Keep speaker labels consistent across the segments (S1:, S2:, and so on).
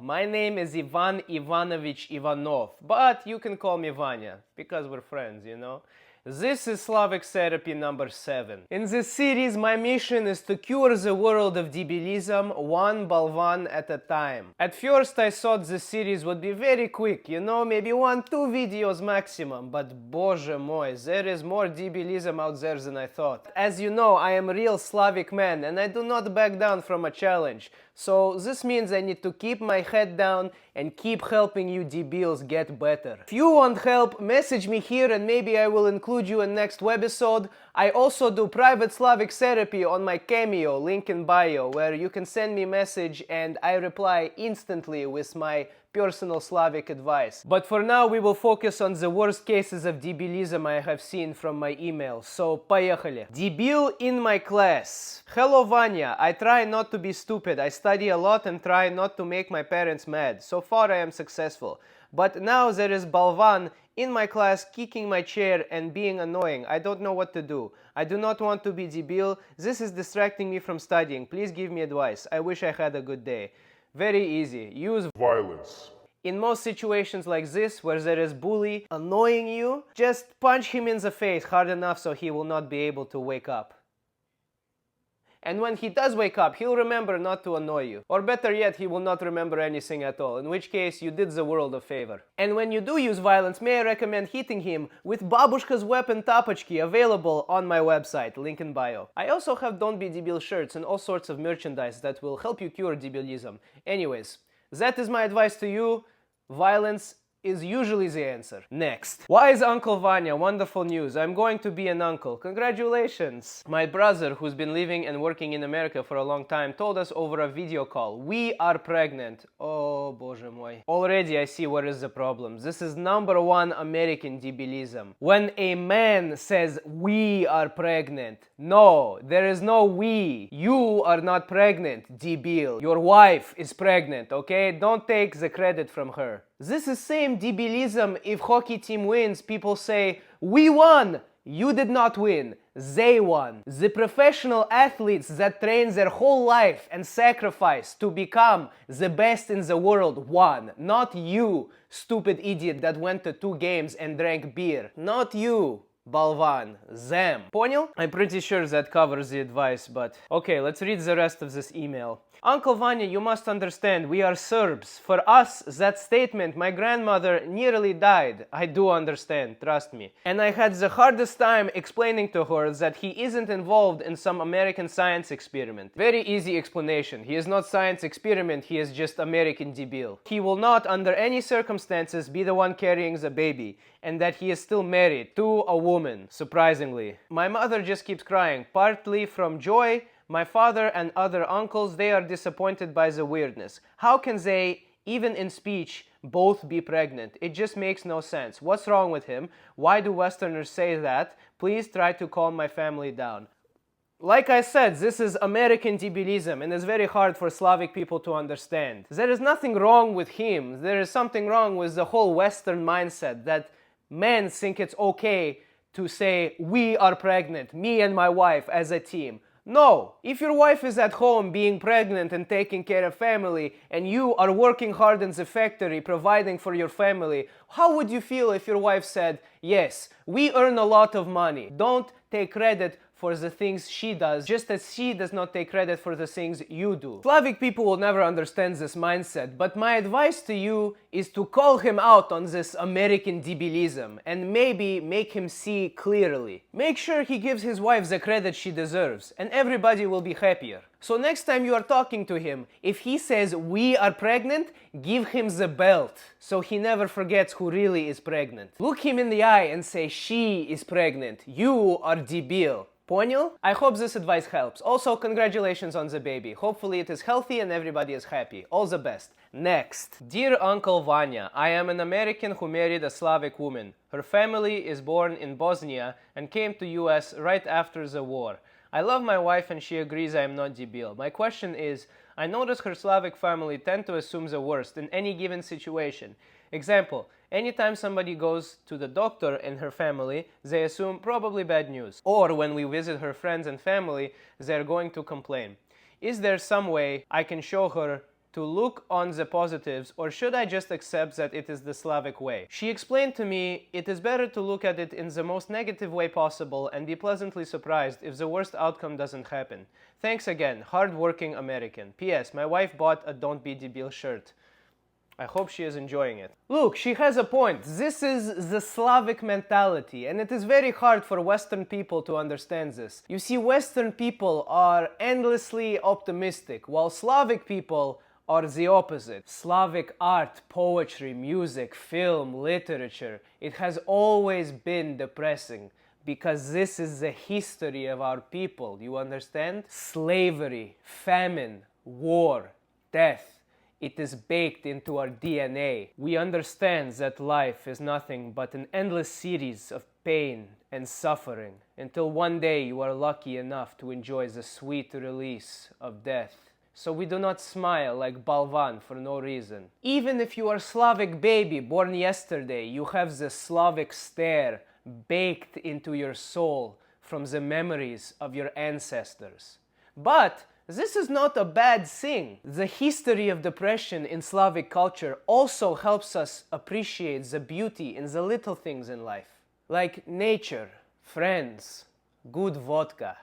S1: My name is Ivan Ivanovich Ivanov, but you can call me Vanya, because we're friends, you know? This is Slavic Therapy number 7. In this series, my mission is to cure the world of debilism one balvan at a time. At first, I thought this series would be very quick, you know, maybe 1-2 videos maximum, but боже мой, there is more debilism out there than I thought. As you know, I am a real Slavic man, and I do not back down from a challenge. So this means I need to keep my head down and keep helping you debils get better. If you want help, message me here and maybe I will include you in next webisode. I also do private Slavic therapy on my Cameo, link in bio, where you can send me a message and I reply instantly with my personal Slavic advice. But for now, we will focus on the worst cases of debilism I have seen from my email. So, поехали. Debil in my class. Hello, Vanya. I try not to be stupid. I study a lot and try not to make my parents mad. So far, I am successful. But now there is Balvan in my class kicking my chair and being annoying. I don't know what to do. I do not want to be debil. This is distracting me from studying. Please give me advice. I wish I had a good day. Very easy. Use violence. In most situations like this, where there is bully annoying you, just punch him in the face hard enough so he will not be able to wake up. And when he does wake up, he'll remember not to annoy you. Or better yet, he will not remember anything at all, in which case you did the world a favor. And when you do use violence, may I recommend hitting him with Babushka's weapon Tapochki, available on my website, link in bio. I also have Don't Be Debil shirts and all sorts of merchandise that will help you cure debilism. Anyways, that is my advice to you. Violence is usually the answer. Next. Why is Uncle Vanya? Wonderful news. I'm going to be an uncle. Congratulations. My brother, who's been living and working in America for a long time, told us over a video call, we are pregnant. Oh, боже мой. Already I see what is the problem. This is #1 American debilism. When a man says, we are pregnant. No, there is no we. You are not pregnant, debil. Your wife is pregnant, okay? Don't take the credit from her. This is same debilism if hockey team wins, people say, we won! You did not win. They won. The professional athletes that train their whole life and sacrifice to become the best in the world won. Not you, stupid idiot that went to 2 games and drank beer. Not you. Balvan, them. Понял? I'm pretty sure that covers the advice, but... Okay, let's read the rest of this email. Uncle Vanya, you must understand, we are Serbs. For us, that statement, my grandmother nearly died. I do understand, trust me. And I had the hardest time explaining to her that he isn't involved in some American science experiment. Very easy explanation. He is not science experiment, he is just American debil. He will not, under any circumstances, be the one carrying the baby. And that he is still married to a woman, surprisingly. My mother just keeps crying, partly from joy. My father and other uncles, they are disappointed by the weirdness. How can they, even in speech, both be pregnant? It just makes no sense. What's wrong with him? Why do Westerners say that? Please try to calm my family down. Like I said, this is American debilism and it's very hard for Slavic people to understand. There is nothing wrong with him. There is something wrong with the whole Western mindset that men think it's okay to say, we are pregnant, me and my wife as a team. No, if your wife is at home being pregnant and taking care of family and you are working hard in the factory providing for your family, how would you feel if your wife said, yes, we earn a lot of money, don't take credit for the things she does, just as she does not take credit for the things you do. Slavic people will never understand this mindset, but my advice to you is to call him out on this American debilism and maybe make him see clearly. Make sure he gives his wife the credit she deserves and everybody will be happier. So next time you are talking to him, if he says we are pregnant, give him the belt so he never forgets who really is pregnant. Look him in the eye and say she is pregnant, you are debil. Понял? I hope this advice helps. Also, congratulations on the baby. Hopefully it is healthy and everybody is happy. All the best. Next. Dear Uncle Vanya, I am an American who married a Slavic woman. Her family is born in Bosnia and came to US right after the war. I love my wife and she agrees I am not debil. My question is, I notice her Slavic family tend to assume the worst in any given situation. Example, anytime somebody goes to the doctor in her family, they assume probably bad news. Or when we visit her friends and family, they're going to complain. Is there some way I can show her to look on the positives, or should I just accept that it is the Slavic way? She explained to me it is better to look at it in the most negative way possible and be pleasantly surprised if the worst outcome doesn't happen. Thanks again, hard-working American. P.S. My wife bought a Don't Be Debil shirt. I hope she is enjoying it. Look, she has a point. This is the Slavic mentality, and it is very hard for Western people to understand this. You see, Western people are endlessly optimistic, while Slavic people are the opposite. Slavic art, poetry, music, film, literature, it has always been depressing, because this is the history of our people, you understand? Slavery, famine, war, death. It is baked into our DNA. We understand that life is nothing but an endless series of pain and suffering until one day you are lucky enough to enjoy the sweet release of death. So we do not smile like Balvan for no reason. Even if you are Slavic baby born yesterday, you have the Slavic stare baked into your soul from the memories of your ancestors. But this is not a bad thing. The history of depression in Slavic culture also helps us appreciate the beauty in the little things in life. Like nature, friends, good vodka,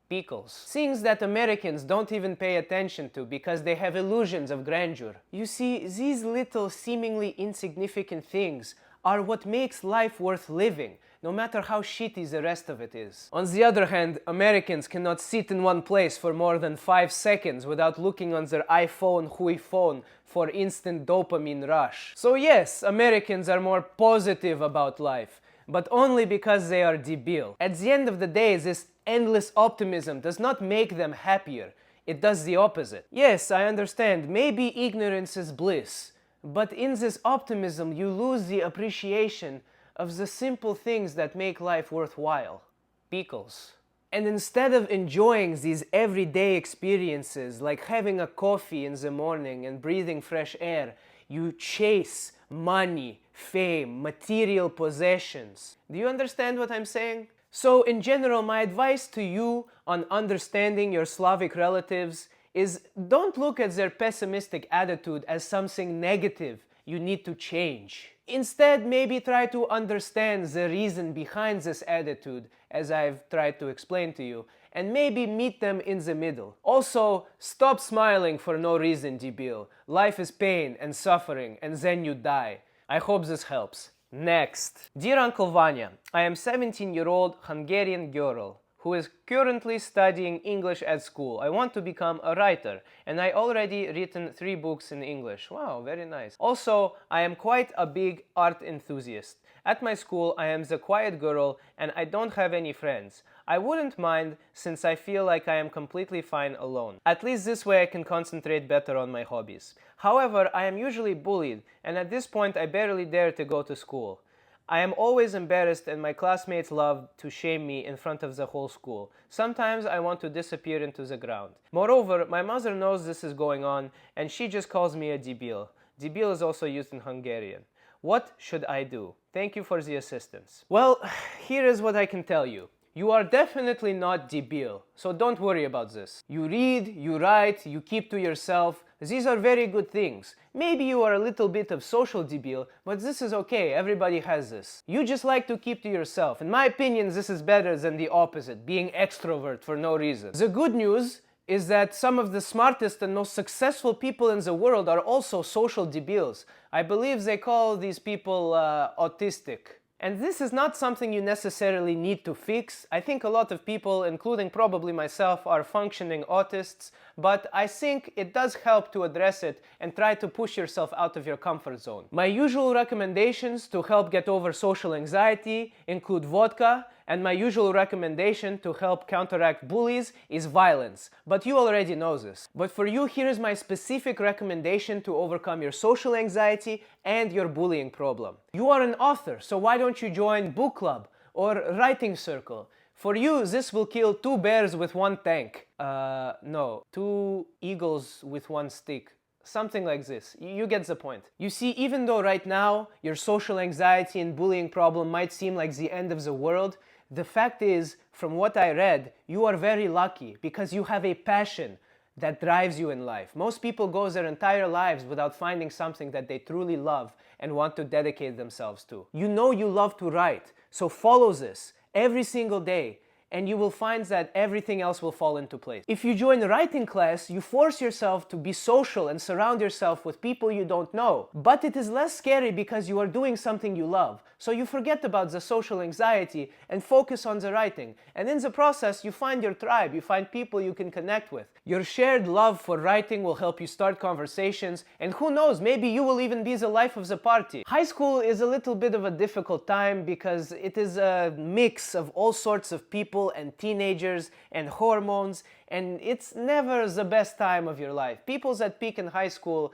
S1: pickles. Things that Americans don't even pay attention to because they have illusions of grandeur. You see, these little seemingly insignificant things are what makes life worth living, no matter how shitty the rest of it is. On the other hand, Americans cannot sit in one place for more than 5 seconds without looking on their iPhone, Hui phone for instant dopamine rush. So yes, Americans are more positive about life, but only because they are debil. At the end of the day, this endless optimism does not make them happier. It does the opposite. Yes, I understand, maybe ignorance is bliss, but in this optimism you lose the appreciation of the simple things that make life worthwhile. Pickles. And instead of enjoying these everyday experiences like having a coffee in the morning and breathing fresh air, you chase money, fame, material possessions. Do you understand what I'm saying? So in general, my advice to you on understanding your Slavic relatives is don't look at their pessimistic attitude as something negative you need to change. Instead, maybe try to understand the reason behind this attitude, as I've tried to explain to you, and maybe meet them in the middle. Also, stop smiling for no reason, debil. Life is pain and suffering, and then you die. I hope this helps. Next. Dear Uncle Vanya, I am 17-year-old Hungarian girl who is currently studying English at school. I want to become a writer, and I already written 3 books in English. Wow, very nice. Also, I am quite a big art enthusiast. At my school, I am the quiet girl, and I don't have any friends. I wouldn't mind, since I feel like I am completely fine alone. At least this way I can concentrate better on my hobbies. However, I am usually bullied, and at this point I barely dare to go to school. I am always embarrassed, and my classmates love to shame me in front of the whole school. Sometimes I want to disappear into the ground. Moreover, my mother knows this is going on, and she just calls me a debil. Debil is also used in Hungarian. What should I do? Thank you for the assistance. Well, here is what I can tell you. You are definitely not debil, so don't worry about this. You read, you write, you keep to yourself. These are very good things. Maybe you are a little bit of social debil, but this is okay, everybody has this. You just like to keep to yourself. In my opinion, this is better than the opposite, being extrovert for no reason. The good news is that some of the smartest and most successful people in the world are also social debils. I believe they call these people autistic. And this is not something you necessarily need to fix. I think a lot of people, including probably myself, are functioning autists, but I think it does help to address it and try to push yourself out of your comfort zone. My usual recommendations to help get over social anxiety include vodka, and my usual recommendation to help counteract bullies is violence. But you already know this. But for you, here is my specific recommendation to overcome your social anxiety and your bullying problem. You are an author, so why don't you join book club or writing circle? For you, this will kill 2 bears with 1 tank. No, 2 eagles with 1 stick. Something like this. You get the point. You see, even though right now your social anxiety and bullying problem might seem like the end of the world, the fact is, from what I read, you are very lucky because you have a passion that drives you in life. Most people go their entire lives without finding something that they truly love and want to dedicate themselves to. You know you love to write, so follow this every single day, and you will find that everything else will fall into place. If you join a writing class, you force yourself to be social and surround yourself with people you don't know. But it is less scary because you are doing something you love. So you forget about the social anxiety and focus on the writing. And in the process, you find your tribe, you find people you can connect with. Your shared love for writing will help you start conversations, and who knows, maybe you will even be the life of the party. High school is a little bit of a difficult time because it is a mix of all sorts of people and teenagers and hormones, and it's never the best time of your life. People that peak in high school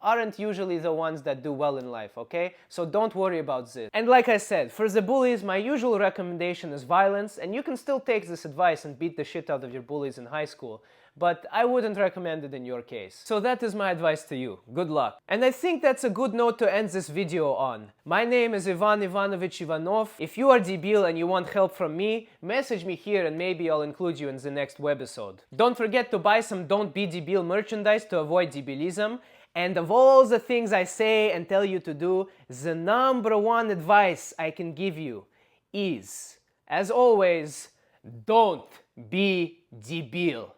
S1: aren't usually the ones that do well in life, okay? So don't worry about this. And like I said, for the bullies, my usual recommendation is violence, and you can still take this advice and beat the shit out of your bullies in high school, but I wouldn't recommend it in your case. So that is my advice to you. Good luck. And I think that's a good note to end this video on. My name is Ivanovich Ivanov. If you are DEBIL and you want help from me, message me here and maybe I'll include you in the next webisode. Don't forget to buy some Don't Be DEBIL merchandise to avoid DEBILism. And of all the things I say and tell you to do, the number one advice I can give you is, as always, don't be DEBIL.